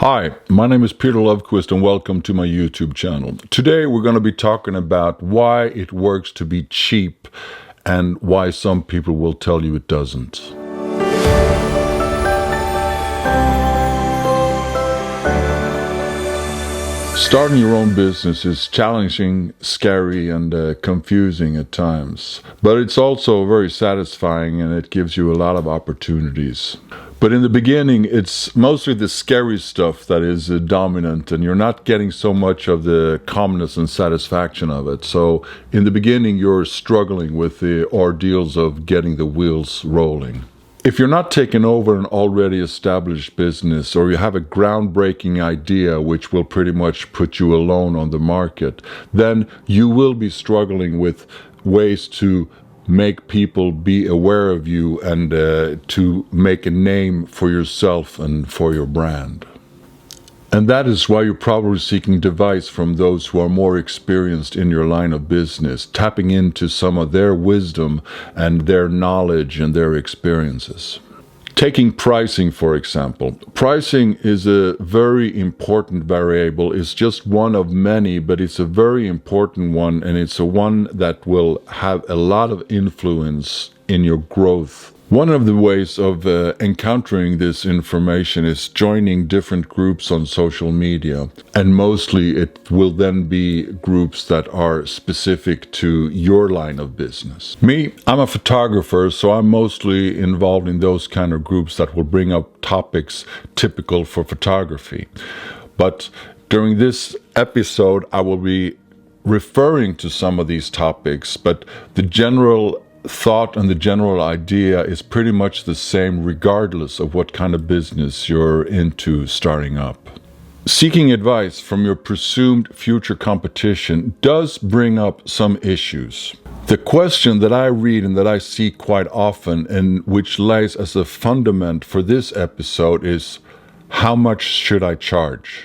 Hi, my name is Peter Lovequist and welcome to my YouTube channel. Today we're going to be talking about why it works to be cheap and why some people will tell you it doesn't. Starting your own business is challenging, scary, and confusing at times. But it's also very satisfying and it gives you a lot of opportunities. But in the beginning, it's mostly the scary stuff that is dominant, and you're not getting so much of the calmness and satisfaction of it. So in the beginning, you're struggling with the ordeals of getting the wheels rolling. If you're not taking over an already established business, or you have a groundbreaking idea which will pretty much put you alone on the market, then you will be struggling with ways to make people be aware of you and to make a name for yourself and for your brand. And that is why you're probably seeking advice from those who are more experienced in your line of business, tapping into some of their wisdom and their knowledge and their experiences. Taking pricing, for example. Pricing is a very important variable. It's just one of many, but it's a very important one, and it's a one that will have a lot of influence in your growth. One of the ways of encountering this information is joining different groups on social media, and mostly it will then be groups that are specific to your line of business. Me, I'm a photographer, so I'm mostly involved in those kind of groups that will bring up topics typical for photography. But during this episode, I will be referring to some of these topics, but the general thought and the general idea is pretty much the same regardless of what kind of business you're into starting up. Seeking advice from your presumed future competition does bring up some issues. The question that I read and that I see quite often, and which lies as a fundament for this episode, is how much should I charge?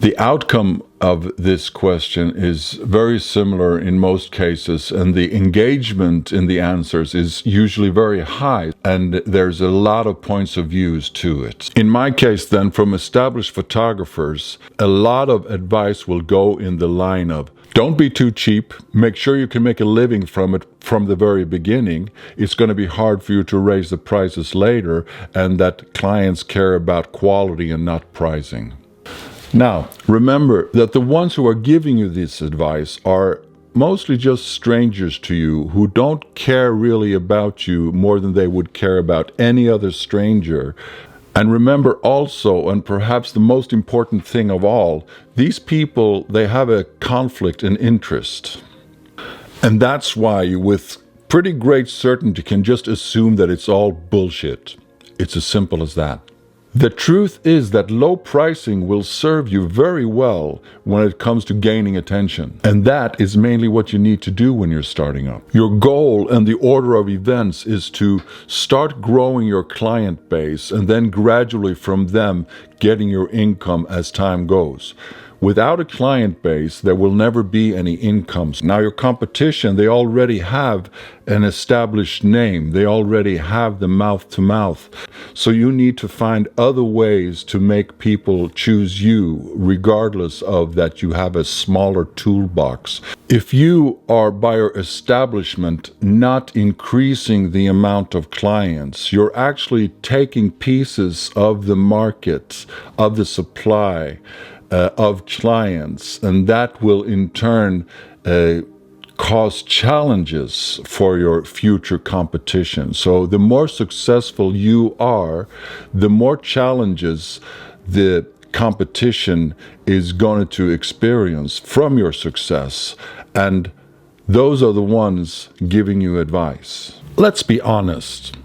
The outcome of this question is very similar in most cases, and the engagement in the answers is usually very high, and there's a lot of points of views to it. In my case then, from established photographers, a lot of advice will go in the line of, don't be too cheap, make sure you can make a living from it from the very beginning. It's going to be hard for you to raise the prices later, and that clients care about quality and not pricing. Now, remember that the ones who are giving you this advice are mostly just strangers to you who don't care really about you more than they would care about any other stranger. And remember also, and perhaps the most important thing of all, these people, they have a conflict in interest. And that's why you, with pretty great certainty, can just assume that it's all bullshit. It's as simple as that. The truth is that low pricing will serve you very well when it comes to gaining attention. And that is mainly what you need to do when you're starting up. Your goal and the order of events is to start growing your client base and then gradually from them getting your income as time goes. Without a client base, there will never be any incomes. Now, your competition, they already have an established name. They already have the mouth to mouth. So you need to find other ways to make people choose you, regardless of that you have a smaller toolbox. If you are, by your establishment, not increasing the amount of clients, you're actually taking pieces of the market, of the supply, of clients, and that will in turn cause challenges for your future competition. So the more successful you are, the more challenges the competition is going to experience from your success, and those are the ones giving you advice. Let's be honest.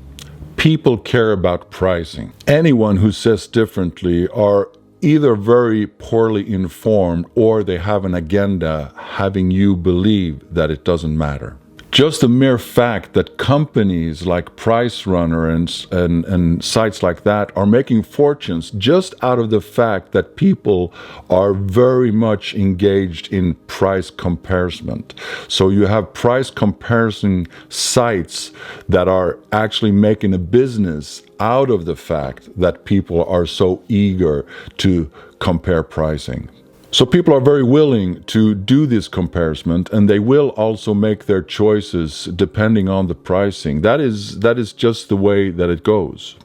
People care about pricing. Anyone who says differently are either very poorly informed or they have an agenda having you believe that it doesn't matter. Just the mere fact that companies like Price Runner and sites like that are making fortunes just out of the fact that people are very much engaged in price comparison. So you have price comparison sites that are actually making a business out of the fact that people are so eager to compare pricing. So people are very willing to do this comparison, and they will also make their choices depending on the pricing. That is just the way that it goes.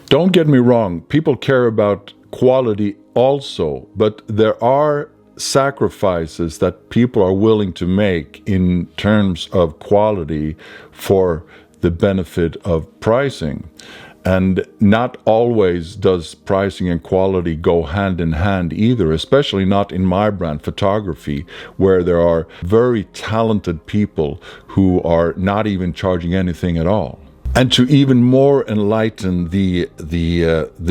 Don't get me wrong, people care about quality also, but there are sacrifices that people are willing to make in terms of quality for the benefit of pricing. And not always does pricing and quality go hand in hand either, especially not in my brand, photography, where there are very talented people who are not even charging anything at all. And to even more enlighten the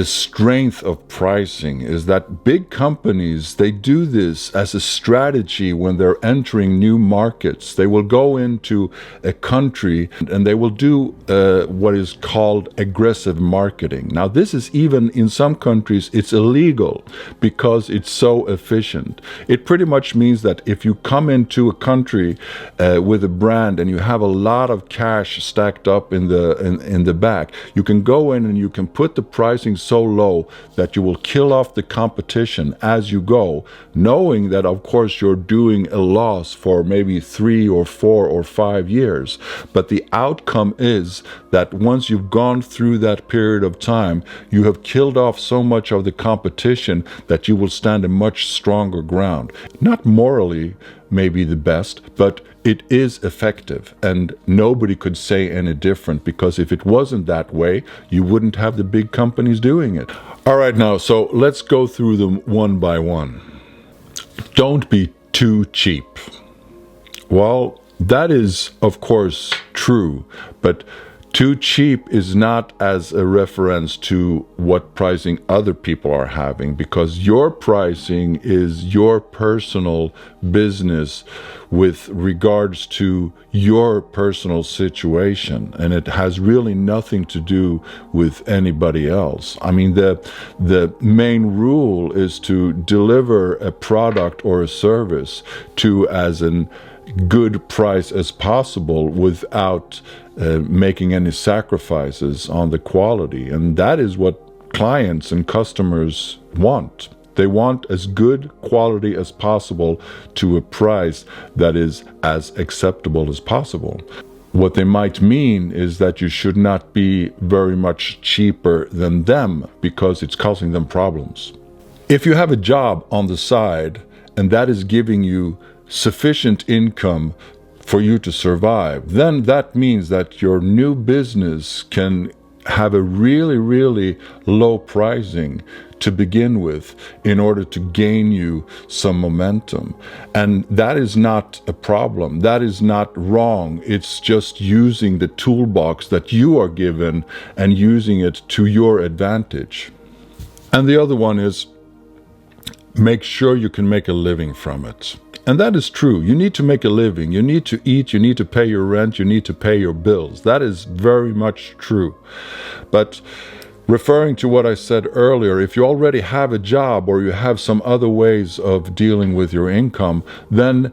strength of pricing is that big companies, they do this as a strategy when they're entering new markets. They will go into a country and they will do what is called aggressive marketing. Now, this is even in some countries, it's illegal because it's so efficient. It pretty much means that if you come into a country with a brand and you have a lot of cash stacked up in the back, you can go in and you can put the pricing so low that you will kill off the competition as you go, knowing that of course you're doing a loss for maybe 3 or 4 or 5 years. But the outcome is that once you've gone through that period of time, you have killed off so much of the competition that you will stand a much stronger ground. Not morally maybe the best, but it is effective, and nobody could say any different, because if it wasn't that way, you wouldn't have the big companies doing it. All right, now, so let's go through them one by one. Don't be too cheap. Well, that is, of course, true, but too cheap is not as a reference to what pricing other people are having, because your pricing is your personal business with regards to your personal situation, and it has really nothing to do with anybody else. I mean, the main rule is to deliver a product or a service to as an good price as possible without making any sacrifices on the quality. And that is what clients and customers want. They want as good quality as possible to a price that is as acceptable as possible. What they might mean is that you should not be very much cheaper than them because it's causing them problems. If you have a job on the side and that is giving you sufficient income for you to survive, then that means that your new business can have a really, really low pricing to begin with in order to gain you some momentum. And that is not a problem. That is not wrong. It's just using the toolbox that you are given and using it to your advantage. And the other one is make sure you can make a living from it. And that is true. You need to make a living. You need to eat. You need to pay your rent. You need to pay your bills. That is very much true. But referring to what I said earlier, if you already have a job or you have some other ways of dealing with your income, then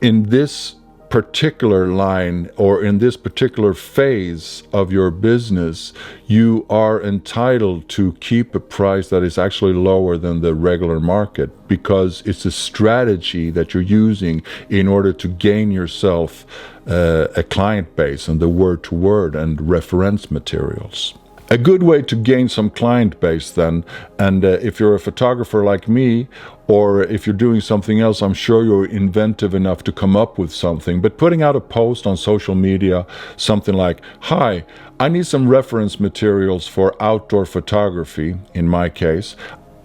in this particular line or in this particular phase of your business, you are entitled to keep a price that is actually lower than the regular market, because it's a strategy that you're using in order to gain yourself a client base and the word-to-word and reference materials. A good way to gain some client base then, and if you're a photographer like me, or if you're doing something else, I'm sure you're inventive enough to come up with something. But putting out a post on social media, something like, "Hi, I need some reference materials for outdoor photography," in my case.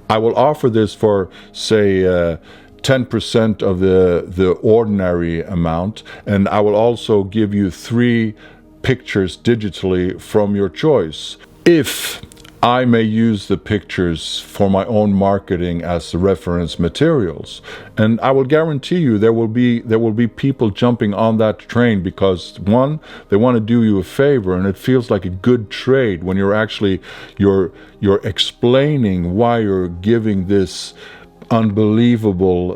I will offer this for, say, 10% of the ordinary amount, and I will also give you 3 pictures digitally from your choice. If I may use the pictures for my own marketing as reference materials, and I will guarantee you there will be people jumping on that train because one, they want to do you a favor, and it feels like a good trade when you're explaining why you're giving this unbelievable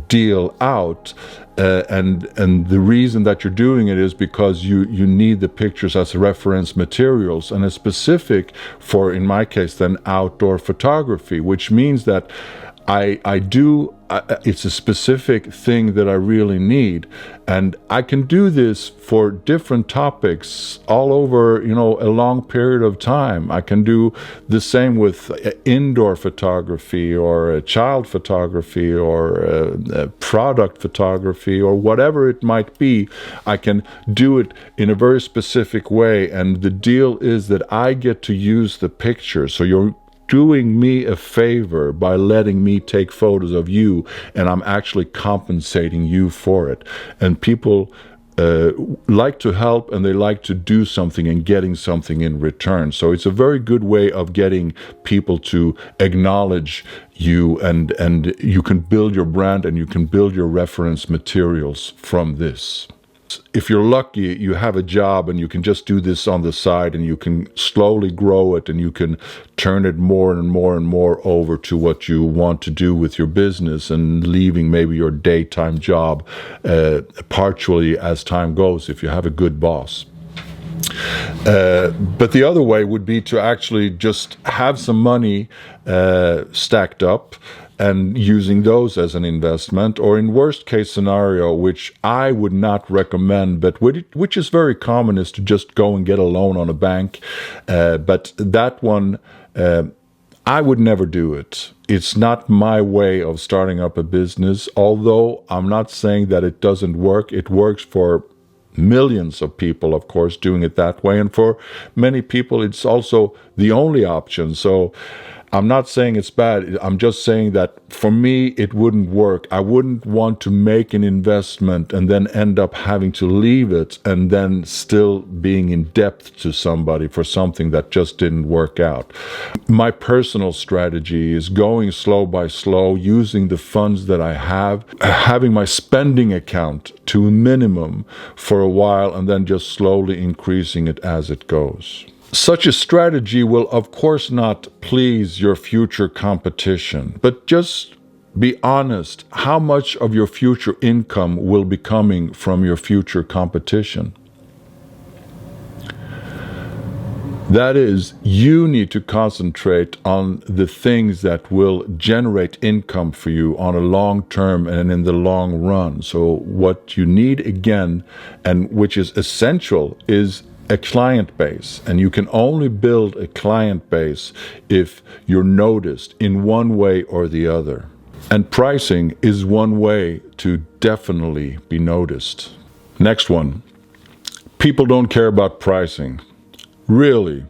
deal out. And the reason that you're doing it is because you need the pictures as reference materials, and it's specific for, in my case, then outdoor photography, which means that it's a specific thing that I really need, and I can do this for different topics all over, a long period of time. I can do the same with indoor photography or child photography or product photography or whatever it might be. I can do it in a very specific way, and the deal is that I get to use the picture. So you're doing me a favor by letting me take photos of you, and I'm actually compensating you for it. And people like to help, and they like to do something and getting something in return. So it's a very good way of getting people to acknowledge you, and you can build your brand and you can build your reference materials from this. If you're lucky, you have a job and you can just do this on the side, and you can slowly grow it, and you can turn it more and more and more over to what you want to do with your business, and leaving maybe your daytime job partially as time goes if you have a good boss. But the other way would be to actually just have some money stacked up and using those as an investment, or in worst case scenario, which I would not recommend, but which is very common, is to just go and get a loan on a bank. But that one, I would never do it. It's not my way of starting up a business, although I'm not saying that it doesn't work. It works for millions of people, of course, doing it that way. And for many people, it's also the only option. So I'm not saying it's bad. I'm just saying that for me, it wouldn't work. I wouldn't want to make an investment and then end up having to leave it and then still being in debt to somebody for something that just didn't work out. My personal strategy is going slow by slow, using the funds that I have, having my spending account to a minimum for a while, and then just slowly increasing it as it goes. Such a strategy will, of course, not please your future competition, but just be honest. How much of your future income will be coming from your future competition? That is, you need to concentrate on the things that will generate income for you on a long term and in the long run. So what you need, again, and which is essential, is a client base. And you can only build a client base if you're noticed in one way or the other. And pricing is one way to definitely be noticed. Next one. People don't care about pricing. Really,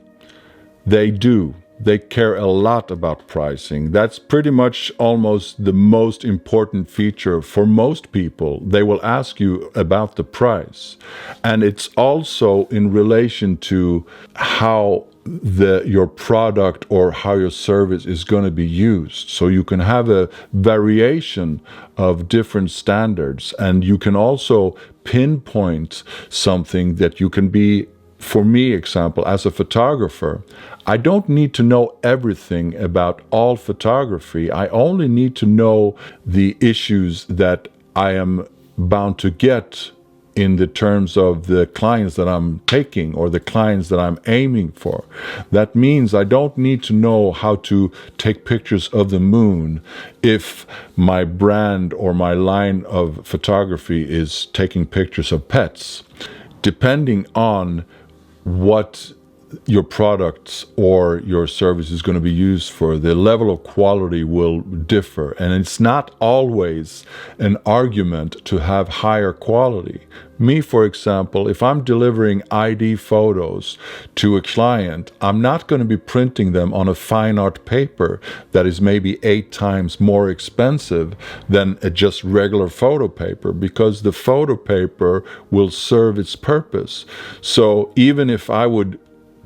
they do. They care a lot about pricing. That's pretty much almost the most important feature for most people. They will ask you about the price. And it's also in relation to how your product or how your service is going to be used. So you can have a variation of different standards, and you can also pinpoint something that you can be. For me, example, as a photographer, I don't need to know everything about all photography. I only need to know the issues that I am bound to get in the terms of the clients that I'm taking or the clients that I'm aiming for. That means I don't need to know how to take pictures of the moon if my brand or my line of photography is taking pictures of pets. Depending on what your products or your service is going to be used for, the level of quality will differ. And it's not always an argument to have higher quality. Me, for example, if I'm delivering ID photos to a client, I'm not going to be printing them on a fine art paper that is maybe 8 times more expensive than a just regular photo paper, because the photo paper will serve its purpose. So even if I would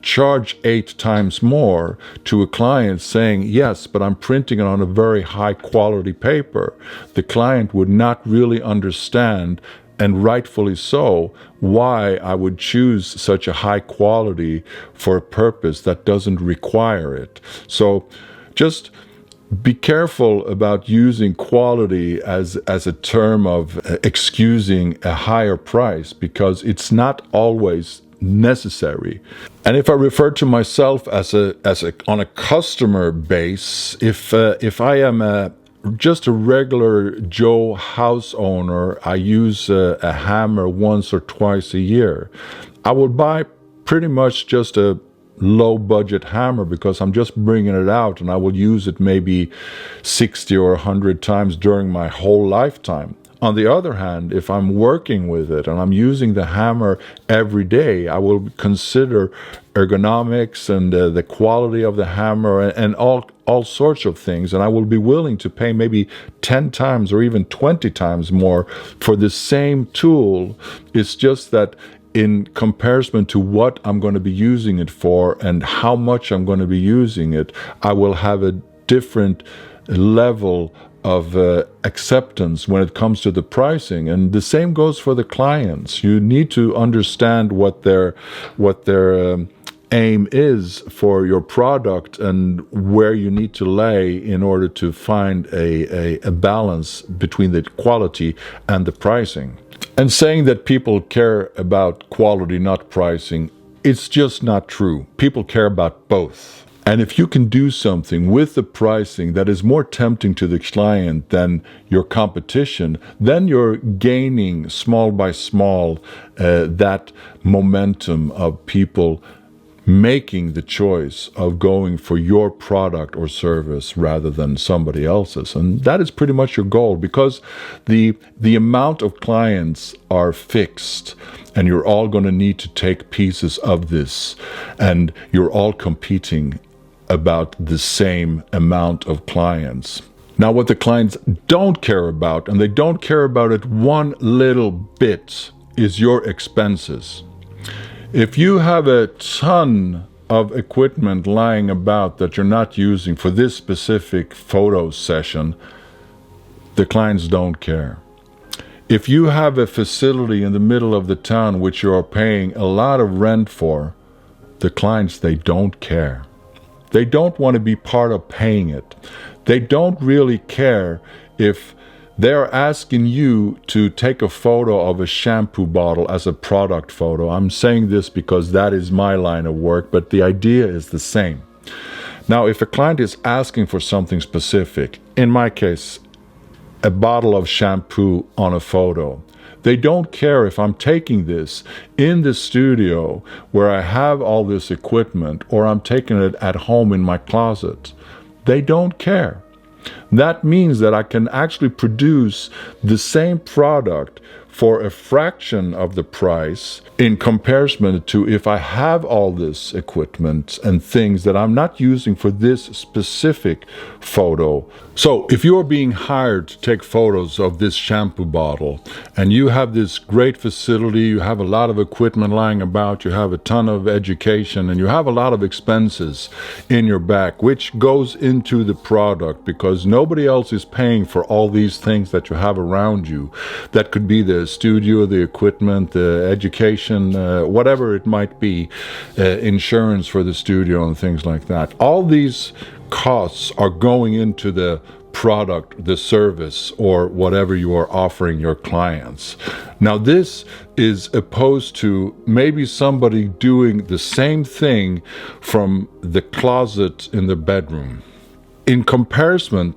charge 8 times more to a client saying, yes, but I'm printing it on a very high quality paper, the client would not really understand, and rightfully so, why I would choose such a high quality for a purpose that doesn't require it. So just be careful about using quality as a term of excusing a higher price, because it's not always necessary. And if I refer to myself as on a customer base, if I am just a regular Joe house owner, I use a hammer once or twice a year, I will buy pretty much just a low budget hammer because I'm just bringing it out and I will use it maybe 60 or 100 times during my whole lifetime. On the other hand, if I'm working with it and I'm using the hammer every day, I will consider ergonomics and the quality of the hammer and all sorts of things, and I will be willing to pay maybe 10 times or even 20 times more for the same tool. It's just that in comparison to what I'm going to be using it for and how much I'm going to be using it, I will have a different level of acceptance when it comes to the pricing. And the same goes for the clients. You need to understand what their aim is for your product and where you need to lay in order to find a balance between the quality and the pricing. And saying that people care about quality, not pricing, it's just not true. People care about both. And if you can do something with the pricing that is more tempting to the client than your competition, then you're gaining small by small that momentum of people making the choice of going for your product or service rather than somebody else's. And that is pretty much your goal, because the amount of clients are fixed and you're all going to need to take pieces of this, and you're all competing about the same amount of clients. Now, what the clients don't care about, and they don't care about it one little bit, is your expenses. If you have a ton of equipment lying about that you're not using for this specific photo session, the clients don't care. If you have a facility in the middle of the town which you are paying a lot of rent for, the clients, they don't care. They don't want to be part of paying it. They don't really care if they're asking you to take a photo of a shampoo bottle as a product photo. I'm saying this because that is my line of work, but the idea is the same. Now, if a client is asking for something specific, in my case, a bottle of shampoo on a photo, they don't care if I'm taking this in the studio where I have all this equipment, or I'm taking it at home in my closet. They don't care. That means that I can actually produce the same product for a fraction of the price in comparison to if I have all this equipment and things that I'm not using for this specific photo. So if you're being hired to take photos of this shampoo bottle and you have this great facility, you have a lot of equipment lying about, you have a ton of education, and you have a lot of expenses in your back, which goes into the product because nobody else is paying for all these things that you have around you. That could be the studio, the equipment, the education, whatever it might be, insurance for the studio and things like that. All these costs are going into the product, the service, or whatever you are offering your clients. Now, this is opposed to maybe somebody doing the same thing from the closet in the bedroom. In comparison,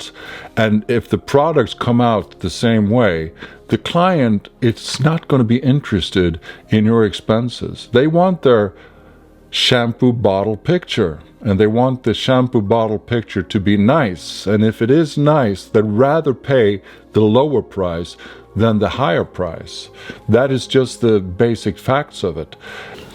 and if the products come out the same way, the client, it's not going to be interested in your expenses. They want their shampoo bottle picture, and they want the shampoo bottle picture to be nice. And if it is nice, they'd rather pay the lower price than the higher price. That is just the basic facts of it.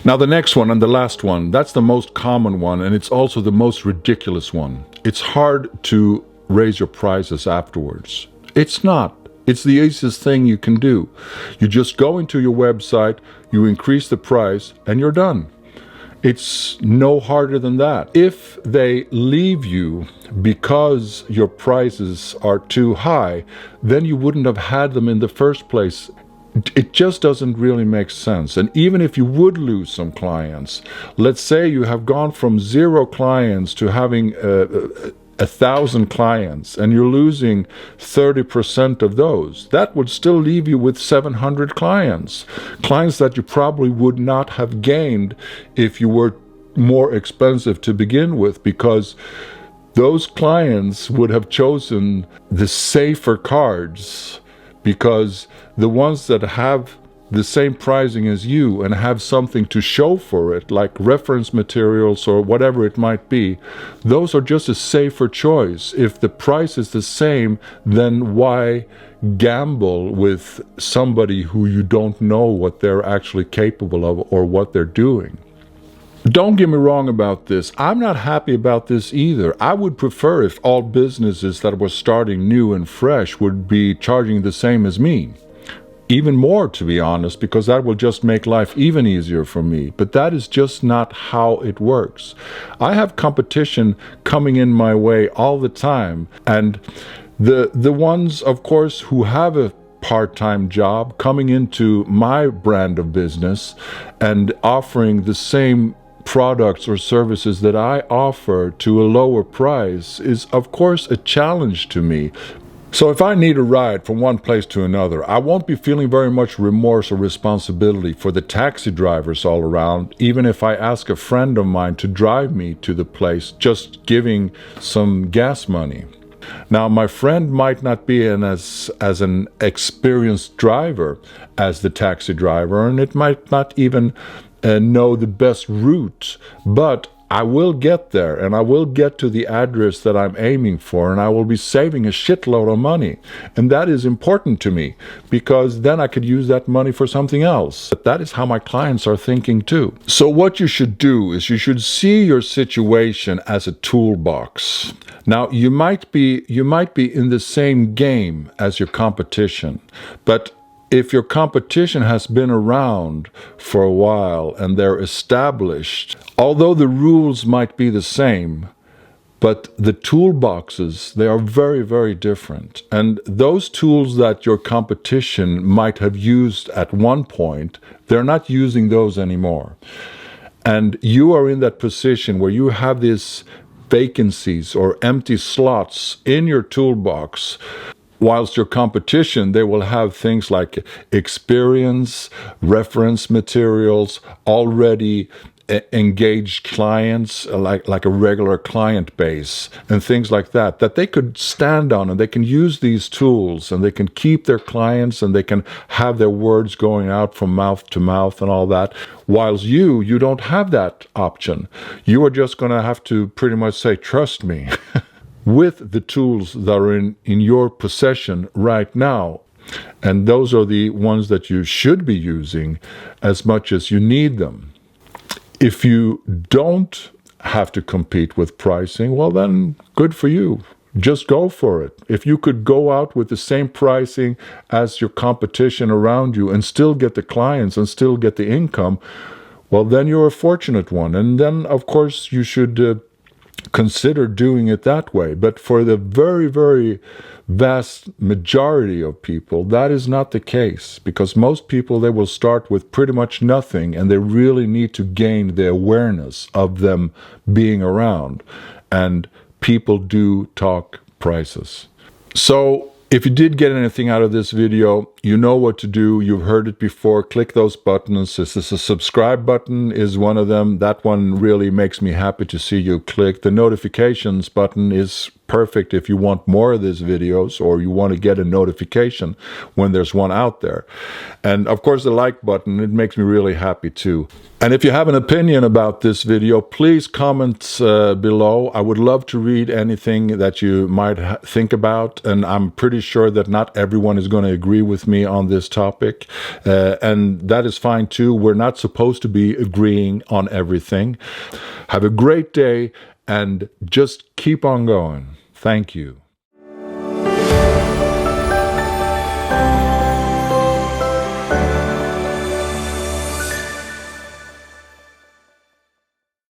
Now, the next one and the last one, that's the most common one, and it's also the most ridiculous one. It's hard to raise your prices afterwards. It's not. It's the easiest thing you can do. You just go into your website, you increase the price, and you're done. It's no harder than that. If they leave you because your prices are too high, then you wouldn't have had them in the first place. It just doesn't really make sense. And even if you would lose some clients, let's say you have gone from 0 clients to having 1,000 clients, and you're losing 30% of those, that would still leave you with 700 clients that you probably would not have gained if you were more expensive to begin with, because those clients would have chosen the safer cards, because the ones that have the same pricing as you and have something to show for it, like reference materials or whatever it might be, those are just a safer choice. If the price is the same, then why gamble with somebody who you don't know what they're actually capable of or what they're doing? Don't get me wrong about this. I'm not happy about this either. I would prefer if all businesses that were starting new and fresh would be charging the same as me. Even more, to be honest, because that will just make life even easier for me. But that is just not how it works. I have competition coming in my way all the time. And the ones, of course, who have a part-time job coming into my brand of business and offering the same products or services that I offer to a lower price is, of course, a challenge to me. So if I need a ride from one place to another, I won't be feeling very much remorse or responsibility for the taxi drivers all around, even if I ask a friend of mine to drive me to the place, just giving some gas money. Now, my friend might not be as an experienced driver as the taxi driver, and it might not even know the best route, but I will get there, and I will get to the address that I'm aiming for, and I will be saving a shitload of money. And that is important to me, because then I could use that money for something else. But that is how my clients are thinking too. So what you should do is you should see your situation as a toolbox. Now, you might be in the same game as your competition, but if your competition has been around for a while and they're established, although the rules might be the same, but the toolboxes, they are very, very different. And those tools that your competition might have used at one point, they're not using those anymore. And you are in that position where you have these vacancies or empty slots in your toolbox, whilst your competition, they will have things like experience, reference materials, already engaged clients, like a regular client base, and things like that they could stand on, and they can use these tools, and they can keep their clients, and they can have their words going out from mouth to mouth and all that. Whilst you don't have that option. You are just going to have to pretty much say, trust me. With the tools that are in your possession right now. And those are the ones that you should be using as much as you need them. If you don't have to compete with pricing, well then, good for you. Just go for it. If you could go out with the same pricing as your competition around you and still get the clients and still get the income, well then you're a fortunate one. And then, of course, you should consider doing it that way. But for the very, very vast majority of people, that is not the case, because most people, they will start with pretty much nothing, and they really need to gain the awareness of them being around. And people do talk prices. So if you did get anything out of this video, you know what to do. You've heard it before. Click those buttons. This is a subscribe button is one of them. That one really makes me happy to see you click. The notifications button is perfect if you want more of these videos, or you want to get a notification when there's one out there. And of course the like button, it makes me really happy too. And if you have an opinion about this video, please comment below. I would love to read anything that you might think about, and I'm pretty sure that not everyone is going to agree with me on this topic, and that is fine too. We're not supposed to be agreeing on everything. Have a great day, and just keep on going. Thank you.